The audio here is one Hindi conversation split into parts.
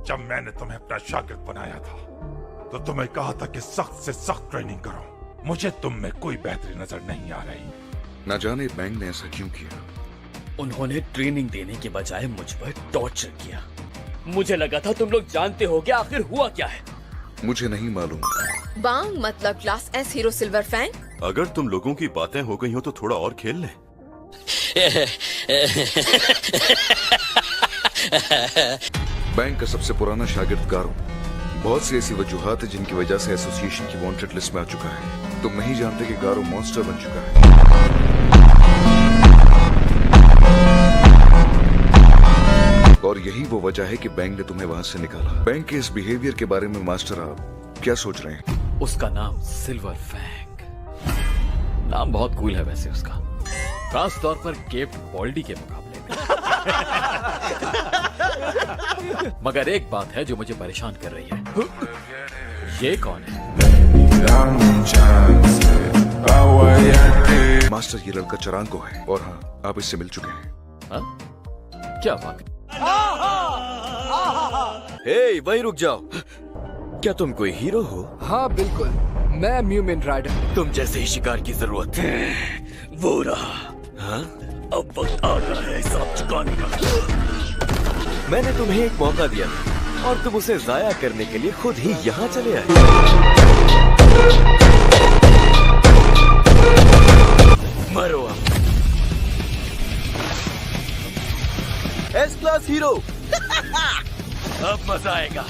जब मैंने तुम्हें अपना शागिर्द बनाया था तो तुम्हें कहा था कि सख्त से सख्त ट्रेनिंग करो। मुझे तुम में कोई बेहतरी नजर नहीं आ रही। न जाने बैंक ने ऐसा क्यों किया। उन्होंने ट्रेनिंग देने के बजाय मुझ पर टॉर्चर किया। मुझे लगा था तुम लोग जानते हो कि आखिर हुआ क्या है। मुझे नहीं मालूम। बांग मतलब class S hero silver fang. अगर तुम लोगों की बातें हो गई हो तो थोड़ा और खेल लें। बैंक का सबसे पुराना शागिर्द गारो। बहुत सी ऐसी वजूहात है जिनकी वजह से एसोसिएशन की वांटेड लिस्ट में आ चुका है। तुम नहीं जानते कि गारो मॉन्स्टर बन चुका है। और यही वो वजह है कि बैंक ने तुम्हें वहां से निकाला। बैंक के इस बिहेवियर के बारे में मास्टर आप क्या सोच रहे हैं? उसका नाम सिल्वर फैंग। नाम बहुत कूल है वैसे उसका, खास तौर पर केप बॉल्डी के मुकाबले में। मगर एक बात है जो मुझे परेशान कर रही है। ये कौन है? मास्टर, ये लड़का चरांको है और हाँ, आप इससे मिल चुके हैं। हा? क्या बात? हे, वहीं रुक जाओ। क्या तुम कोई हीरो हो? हाँ बिल्कुल, मैं म्यूमिन राइडर। तुम जैसे ही शिकार की जरूरत है। वो रहा। हाँ? अब वक्त आ रहा है हिसाब चुकाने का। मैंने तुम्हें एक मौका दिया था और तुम उसे जाया करने के लिए खुद ही यहाँ चले आए। मरो अब। S class hero. अब मजा आएगा।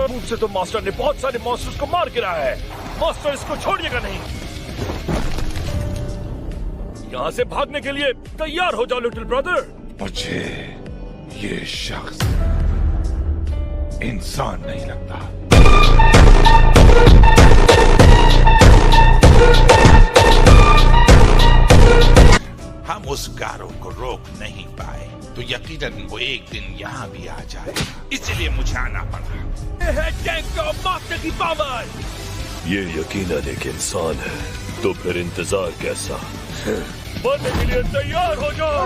मुझसे तो मास्टर ने बहुत सारे मॉन्स्टर्स को मार गिराया है। मास्टर इसको छोड़िएगा नहीं। यहाँ से भागने के लिए तैयार हो जाओ लिटिल ब्रदर। मुझे ये शख्स इंसान नहीं लगता। हम उस गारो को रोक नहीं पाए तो यकीनन वो एक दिन यहाँ भी आ जाए, इसलिए मुझे आना पड़ा। मास्टर की पावर। ये यकीनन एक इंसान है, तो फिर इंतजार कैसा? मरने के लिए तैयार हो जाओ।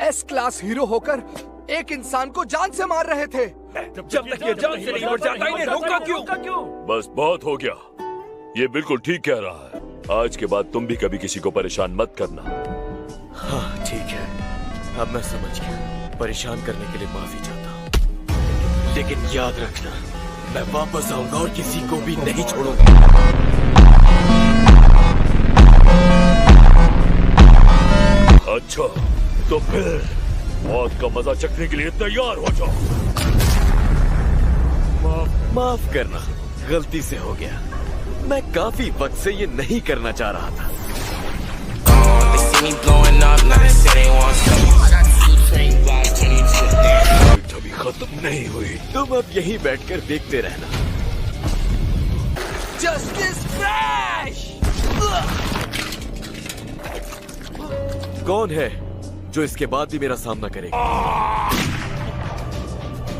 एस क्लास हीरो होकर एक इंसान को जान से मार रहे थे। जब तक ये जान से नहीं मर जाता इन्हें रोका क्यों? बस बहुत हो गया। ये बिल्कुल ठीक कह रहा है। आज के बाद तुम भी कभी किसी को परेशान मत करना। हाँ ठीक है, अब मैं समझ गया। परेशान करने के लिए माफी चाहता हूँ, लेकिन याद रखना मैं वापस आऊंगा और किसी को भी नहीं छोड़ूंगा। अच्छा, तो फिर मौत का मजा चखने के लिए तैयार हो जाओ। माफ करना, गलती से हो गया। मैं काफी वक्त से ये नहीं करना चाह रहा था। अभी खत्म नहीं हुई। तुम अब यहीं बैठकर देखते रहना। Justice flash! कौन है जो इसके बाद भी मेरा सामना करेगा?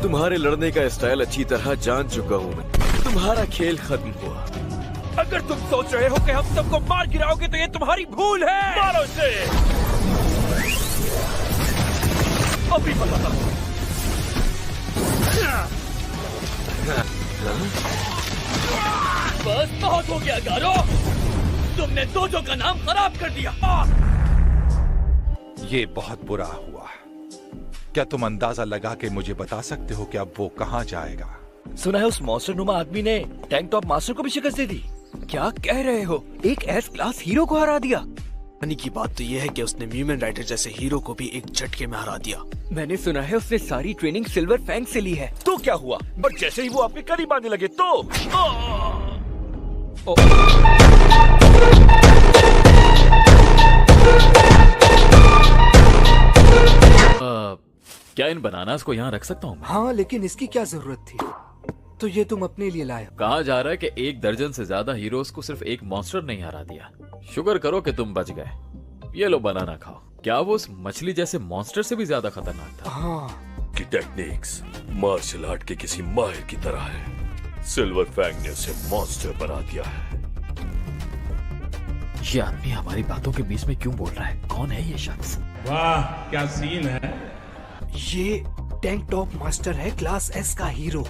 तुम्हारे लड़ने का स्टाइल अच्छी तरह जान चुका हूँ मैं। तुम्हारा खेल खत्म हुआ। अगर तुम सोच रहे हो कि हम सबको मार गिराओगे तो ये तुम्हारी भूल है। मारो इसे। अभी बताता हूँ। बस बहुत हो गया गारो, तुमने दोजो का नाम खराब कर दिया। ये बहुत बुरा हुआ। क्या तुम अंदाजा लगा के मुझे बता सकते हो कि अब वो कहाँ जाएगा? सुना है उस मॉन्स्टर नुमा आदमी ने टैंक टॉप मास्टर को भी शिकस्त दे दी। क्या कह रहे हो? एक एस क्लास हीरो को हरा दिया? फनी की बात तो ये है कि उसने म्यूमिन राइडर जैसे हीरो को भी एक झटके में हरा दिया। मैंने सुना है उसने सारी ट्रेनिंग सिल्वर फैंग से ली है। तो क्या हुआ? बट जैसे ही वो अपने करीब आने लगे तो क्या इन बनानास को यहाँ रख सकता हूँ? हाँ, लेकिन इसकी क्या जरूरत थी? तो ये तुम अपने लिए लाए। कहा जा रहा है कि 1 दर्जन से ज्यादा हीरोज को सिर्फ एक मॉन्स्टर नहीं हरा दिया। शुक्र करो कि तुम बच गए। ये लो बनाना खाओ। क्या वो उस मछली जैसे मॉन्स्टर से भी ज्यादा खतरनाक था? हाँ। की टेक्निक्स मार्शल आर्ट के किसी माहिर की तरह है। सिल्वर फैंग ने उसे मॉन्स्टर बना दिया है। ये आदमी हमारी बातों के बीच में क्यों बोल रहा है? कौन है ये शख्स? वाह क्या सीन है। ये टैंक टॉप मास्टर है, क्लास एस का हीरो।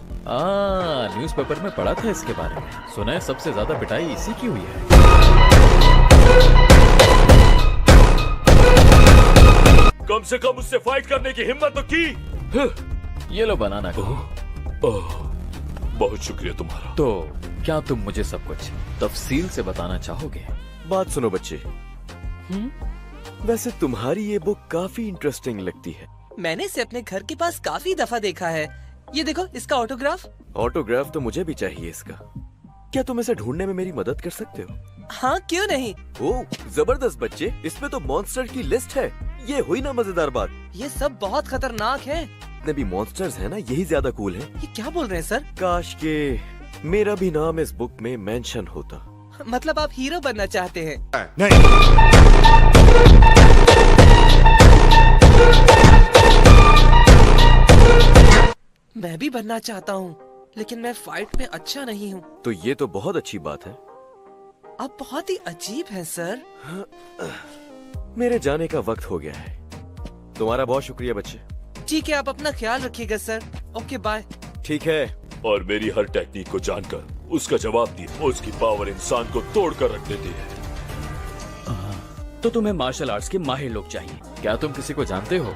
न्यूज़पेपर में पढ़ा था इसके बारे में। सुना है सबसे ज्यादा पिटाई इसी की हुई है। कम से कम उससे फाइट करने की हिम्मत तो की। ये लो बनाना को। बहुत शुक्रिया तुम्हारा। तो क्या तुम मुझे सब कुछ तफसील से बताना चाहोगे? बात सुनो बच्चे, वैसे तुम्हारी ये बुक काफी इंटरेस्टिंग लगती है। मैंने इसे अपने घर के पास काफी दफा देखा है। ये देखो इसका ऑटोग्राफ। ऑटोग्राफ तो मुझे भी चाहिए इसका। क्या तुम इसे ढूंढने में मेरी मदद कर सकते हो? हाँ क्यों नहीं। ओह जबरदस्त बच्चे, इसमें तो मॉन्स्टर की लिस्ट है। ये हुई ना मजेदार बात। ये सब बहुत खतरनाक है। जितने भी मॉन्स्टर्स हैं ना, यही ज्यादा कूल है। ये क्या बोल रहे हैं सर? काश के मेरा भी नाम इस बुक में मेंशन होता। मतलब आप हीरो बनना चाहते हैं? नहीं। मैं भी बनना चाहता हूँ, लेकिन मैं फाइट में अच्छा नहीं हूँ। तो ये तो बहुत अच्छी बात है। आप बहुत ही अजीब हैं सर। मेरे जाने का वक्त हो गया है। तुम्हारा बहुत शुक्रिया बच्चे। ठीक है, आप अपना ख्याल रखिएगा सर। Okay bye. ठीक है। और मेरी हर टेक्निक को जानकर उसका जवाब दिया। उसकी पावर इंसान को तोड़कर रख देती है। तो तुम्हें मार्शल आर्ट्स के माहिर लोग चाहिए। क्या तुम किसी को जानते हो?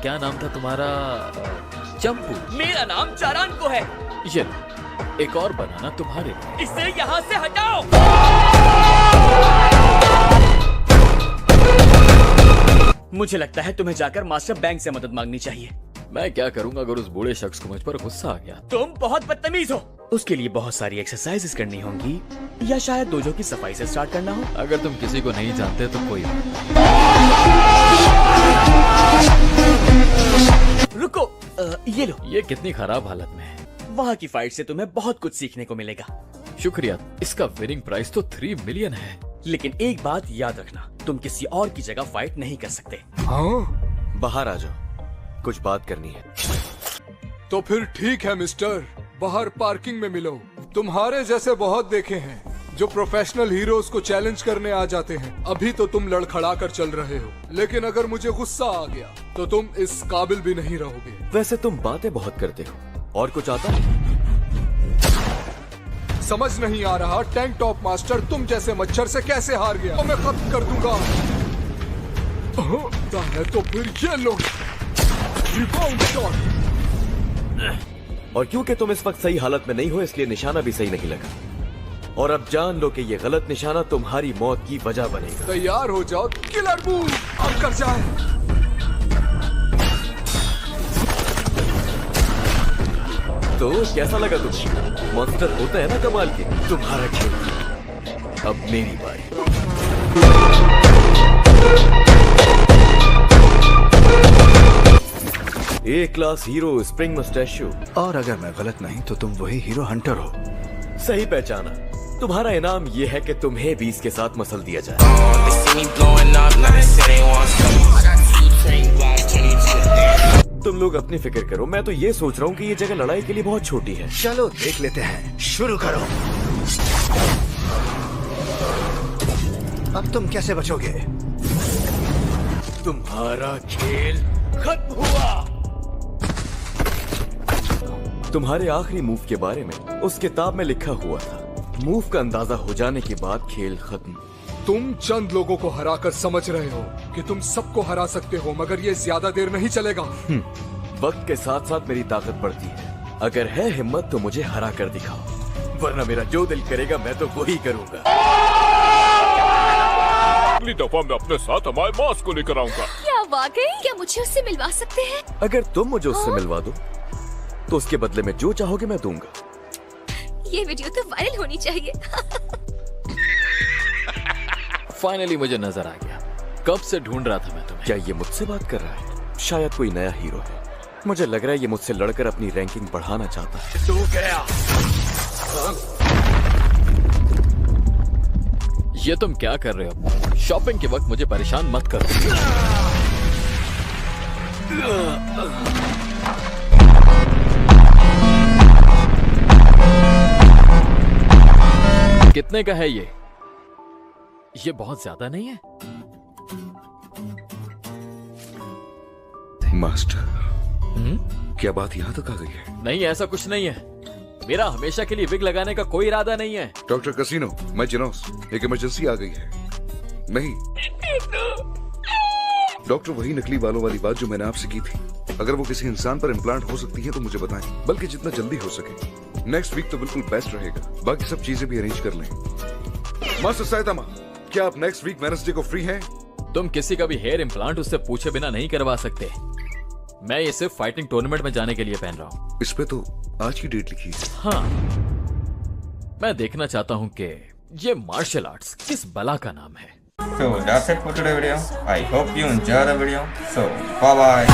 क्या नाम था तुम्हारा? चंपू। मेरा नाम चारान को है। ये एक और बनाना तुम्हारे। इसे यहाँ से हटाओ। मुझे लगता है तुम्हें जाकर मास्टर बैंक से मदद मांगनी चाहिए। मैं क्या करूंगा अगर उस बूढ़े शख्स को मुझ पर गुस्सा आ गया? तुम बहुत बदतमीज हो। उसके लिए बहुत सारी एक्सरसाइजेस करनी होंगी, या शायद डोजो की सफाई से स्टार्ट करना हो। अगर तुम किसी को नहीं जानते तो कोई रुको, ये लो। ये कितनी खराब हालत में है। वहाँ की फाइट से तुम्हें बहुत कुछ सीखने को मिलेगा। शुक्रिया। इसका विनिंग प्राइस तो 3 मिलियन है। लेकिन एक बात याद रखना, तुम किसी और की जगह फाइट नहीं कर सकते। हाँ? बाहर आ जाओ, कुछ बात करनी है। तो फिर ठीक है मिस्टर, बाहर पार्किंग में मिलो। तुम्हारे जैसे बहुत देखे हैं जो प्रोफेशनल हीरोज को चैलेंज करने आ जाते हैं। अभी तो तुम लड़खड़ा कर चल रहे हो, लेकिन अगर मुझे गुस्सा आ गया तो तुम इस काबिल भी नहीं रहोगे। वैसे तुम बातें बहुत करते हो, और कुछ आता है? समझ नहीं आ रहा टैंक टॉप मास्टर तुम जैसे मच्छर से कैसे हार गया। तो मैं खत्म कर दूंगा। है तो फिर ये लो रिबाउंड शॉट। और क्योंकि तुम इस वक्त सही हालत में नहीं हो, इसलिए निशाना भी सही नहीं लगा। और अब जान लो कि ये गलत निशाना तुम्हारी मौत की वजह बनेगा। तैयार हो जाओ, किलर मूव अब कर जाए। तो कैसा लगा तुम्हें? मॉन्स्टर होता है ना कमाल के। तुम्हारा खेल, अब मेरी बारी। ए क्लास हीरो स्प्रिंग मस्टैशो। और अगर मैं गलत नहीं तो तुम वही हीरो हंटर हो। सही पहचाना। तुम्हारा इनाम ये है कि तुम्हें 20 के साथ मसल दिया जाए। तुम लोग अपनी फिक्र करो, मैं तो ये सोच रहा हूँ कि ये जगह लड़ाई के लिए बहुत छोटी है। चलो देख लेते हैं, शुरू करो। अब तुम कैसे बचोगे? तुम्हारा खेल खत्म हुआ। तुम्हारे आखिरी मूव के बारे में उस किताब में लिखा हुआ था। मूव का अंदाजा हो जाने के बाद खेल खत्म। तुम चंद लोगों को हराकर समझ रहे हो कि तुम सबको हरा सकते हो, मगर ये ज्यादा देर नहीं चलेगा। वक्त के साथ साथ मेरी ताकत बढ़ती है। अगर है हिम्मत तो मुझे हरा कर दिखाओ, वरना मेरा जो दिल करेगा मैं तो वही करूंगा। अगली दफा मैं अपने साथ हमारे बॉस को लेकर आऊंगा। क्या वाकई? क्या मुझे उससे मिलवा सकते हैं? अगर तुम मुझे उससे मिलवा दो तो उसके बदले में जो चाहोगे मैं दूंगा। ये वीडियो तो वायरल होनी चाहिए। फाइनली मुझे नजर आ गया। कब से ढूंढ रहा था मैं तुम्हें। क्या ये मुझसे बात कर रहा है? शायद कोई नया हीरो है। मुझे लग रहा है ये मुझसे लड़कर अपनी रैंकिंग बढ़ाना चाहता है। तू गया। ये तुम क्या कर रहे हो? शॉपिंग के वक्त मुझे परेशान मत करो। कितने का है ये बहुत ज्यादा नहीं है? मास्टर, क्या बात यहाँ तक आ गई है? नहीं, ऐसा कुछ नहीं है। मेरा हमेशा के लिए विग लगाने का कोई इरादा नहीं है। डॉक्टर कसिनो, मैं जिनोस, एक इमरजेंसी आ गई है। नहीं डॉक्टर, वही नकली बालों वाली बात जो मैंने आपसे की थी। अगर वो किसी इंसान पर इम्प्लांट हो सकती है तो मुझे बताएं, बल्कि जितना जल्दी हो सके। नेक्स्ट वीक तो बिल्कुल बेस्ट रहेगा, बाकी सब चीजें भी अरेंज कर लें। मास्टर साइतामा, क्या आप नेक्स्ट वीक वेडनेसडे को फ्री हैं? तुम किसी का भी हेयर इम्प्लांट उससे पूछे बिना नहीं करवा सकते। मैं ये सिर्फ फाइटिंग टूर्नामेंट में जाने के लिए पहन रहा हूँ। इस पे तो आज की डेट लिखी है। हाँ, मैं देखना चाहता हूँ कि ये मार्शल आर्ट्स किस बला का नाम है। So that's it for today's video. I hope you enjoy the video. So bye bye.